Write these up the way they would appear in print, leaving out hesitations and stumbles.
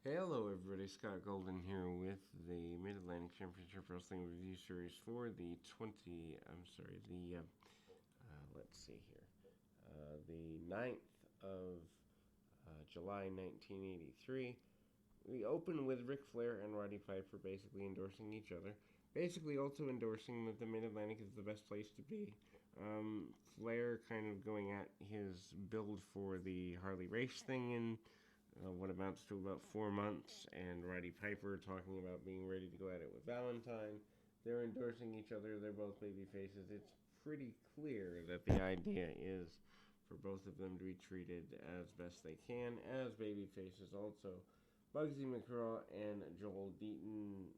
Hello, everybody. Scott Golden here with the Mid Atlantic Championship Wrestling Review Series for the let's see here, the 9th of July 1983. We open with Ric Flair and Roddy Piper basically endorsing each other, basically also endorsing that the Mid Atlantic is the best place to be. Flair kind of going at his build for the Harley Race thing in what amounts to about 4 months, and Roddy Piper talking about being ready to go at it with Valentine. They're endorsing each other. They're both baby faces. It's pretty clear that the idea is for both of them to be treated as best they can as baby faces. Also, Bugsy Mcgraw and Joel Deaton,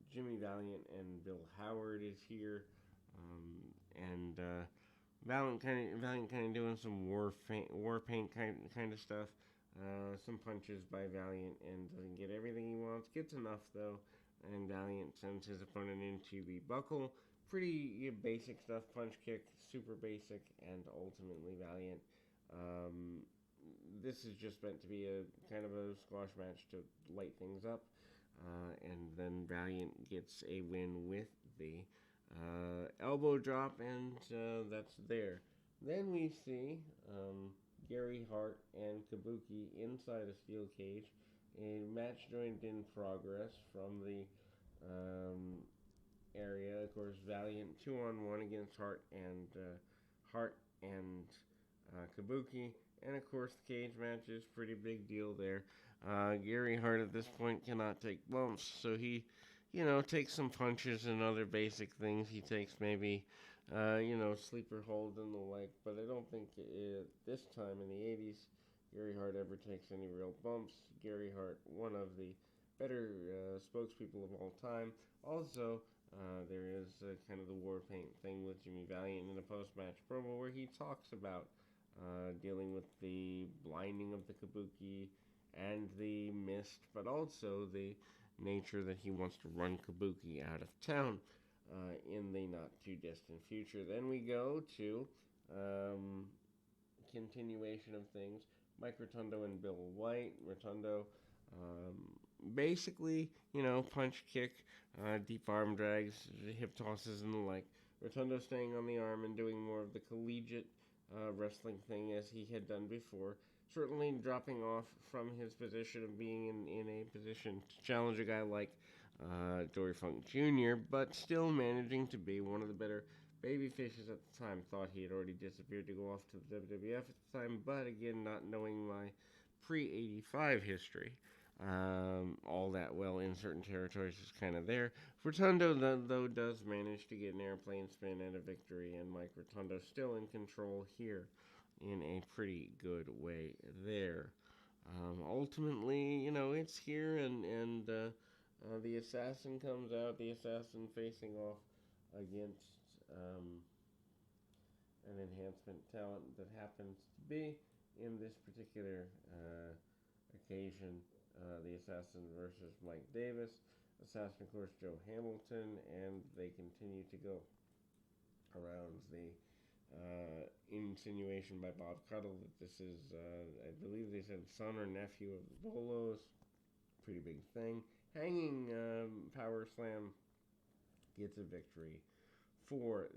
Jimmy Valiant and Bill Howard is here, and Valiant kind of doing some war paint kind of stuff. Some punches by Valiant and doesn't get everything he wants. Gets enough though, and Valiant sends his opponent into the buckle. Pretty basic stuff. Punch kick, super basic, and ultimately Valiant. This is just meant to be a kind of a squash match to light things up, and then Valiant gets a win with the elbow drop, and that's there. Then we see Gary Hart and Kabuki inside a steel cage. A match joined in progress from the area. Of course, Valiant 2-on-1 against Hart and Kabuki. And of course, the cage match is pretty big deal there. Gary Hart at this point cannot take bumps, so he takes some punches and other basic things. He takes maybe, sleeper hold and the like, but I don't think this time in the 80s, Gary Hart ever takes any real bumps. Gary Hart, one of the better spokespeople of all time. Also, there is kind of the war paint thing with Jimmy Valiant in a post-match promo where he talks about dealing with the blinding of the Kabuki and the mist, but also the nature that he wants to run Kabuki out of town in the not too distant future. Then we go to continuation of things. Mike Rotundo and Bill White. Rotundo basically, punch kick, deep arm drags, hip tosses, and the like. Rotundo staying on the arm and doing more of the collegiate wrestling thing as he had done before. Certainly dropping off from his position of being in a position to challenge a guy like Dory Funk Jr., but still managing to be one of the better baby faces at the time. Thought he had already disappeared to go off to the WWF at the time, but again, not knowing my pre-85 history all that well in certain territories is kind of there. Rotundo, though, does manage to get an airplane spin and a victory, and Mike Rotundo still in control here in a pretty good way there. Ultimately, it's here, and the assassin comes out, the assassin facing off against an enhancement talent that happens to be, in this particular occasion, the assassin versus Mike Davis. Assassin, of course, Joe Hamilton, and they continue to go around the insinuation by Bob Cuddle that this is, I believe they said, son or nephew of the Bolos. Pretty big thing. Hanging power slam gets a victory for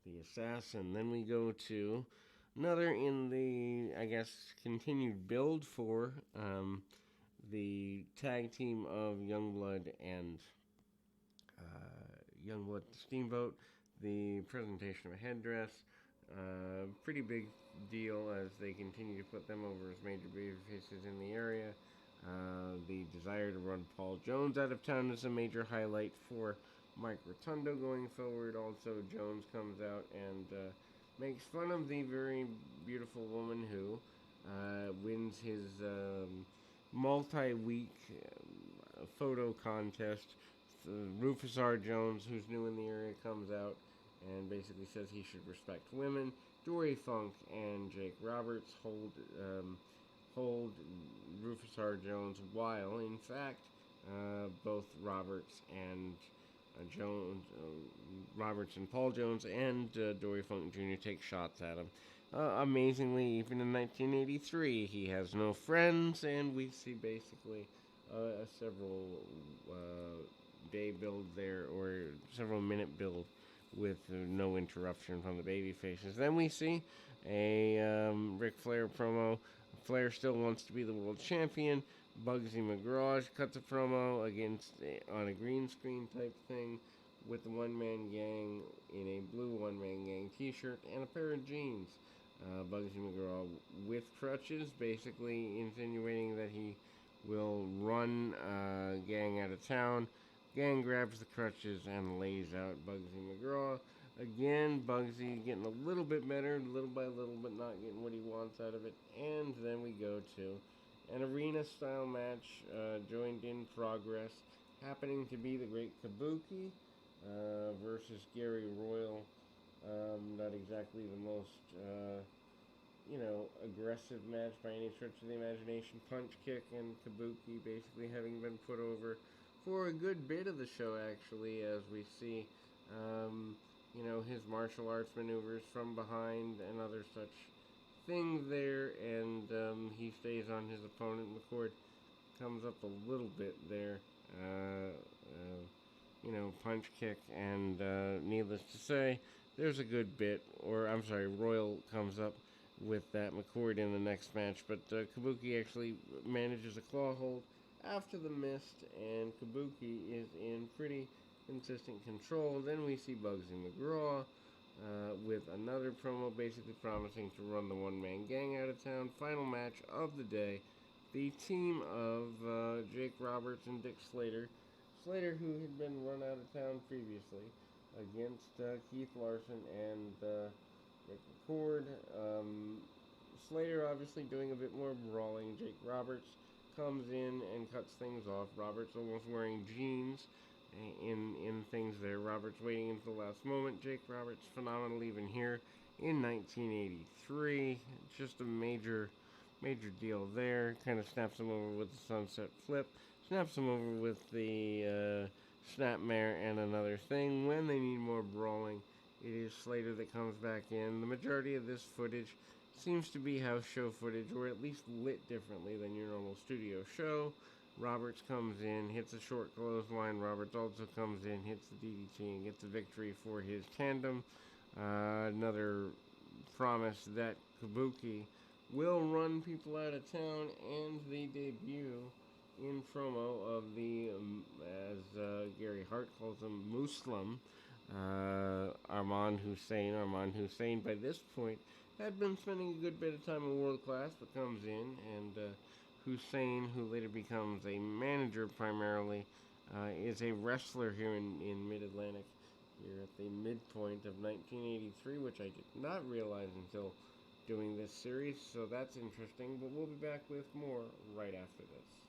the assassin. Then we go to another in the, I guess, continued build for the tag team of Youngblood and Youngblood Steamboat. The presentation of a headdress. Pretty big deal as they continue to put them over as major babyfaces in the area. The desire to run Paul Jones out of town is a major highlight for Mike Rotundo going forward. Also, Jones comes out and makes fun of the very beautiful woman who wins his multi-week photo contest. Rufus R. Jones, who's new in the area, comes out and basically says he should respect women. Dory Funk and Jake Roberts hold Rufus R. Jones, while in fact both Roberts and Roberts and Paul Jones and Dory Funk Jr. take shots at him. Amazingly, even in 1983, he has no friends, and we see basically a several day build there, or several minute build with no interruption from the baby faces. Then we see a Ric Flair promo. Flair still wants to be the world champion. Bugsy Mcgraw cuts a promo on a green screen type thing with the one-man gang in a blue one-man gang t-shirt and a pair of jeans. Bugsy Mcgraw with crutches, basically insinuating that he will run gang out of town. Gang grabs the crutches and lays out Bugsy Mcgraw. Again, Bugsy getting a little bit better, little by little, but not getting what he wants out of it. And then we go to an arena-style match, joined in progress, happening to be the great Kabuki versus Gary Royal. Not exactly the most, aggressive match by any stretch of the imagination. Punch kick and Kabuki basically having been put over for a good bit of the show, actually, as we see, his martial arts maneuvers from behind and other such things there, and he stays on his opponent. McCord comes up a little bit there, punch kick, and needless to say, there's a good bit, Royal comes up with that McCord in the next match, but Kabuki actually manages a claw hold after the mist, and Kabuki is in pretty consistent control. Then we see Bugsy Mcgraw with another promo basically promising to run the one-man gang out of town. Final match of the day, the team of Jake Roberts and Dick Slater. Slater, who had been run out of town previously, against Keith Larson and Rick McCord. Slater obviously doing a bit more brawling. Jake Roberts comes in and cuts things off. Roberts almost wearing jeans in things there. Roberts waiting until the last moment. Jake Roberts phenomenal even here in 1983. Just a major deal there. Kind of snaps him over with the sunset flip. Snaps him over with the snapmare and another thing. When they need more brawling, it is Slater that comes back in. The majority of this footage seems to be house show footage, or at least lit differently than your normal studio show. Roberts comes in, hits a short clothesline. Roberts also comes in, hits the DDT, and gets a victory for his tandem. Another promise that Kabuki will run people out of town, and the debut in promo of the, as Gary Hart calls him, Muslim, Armand Hussein. Armand Hussein, by this point, had been spending a good bit of time in World Class, but comes in, and Hussein, who later becomes a manager primarily, is a wrestler here in Mid-Atlantic, here at the midpoint of 1983, which I did not realize until doing this series, so that's interesting, but we'll be back with more right after this.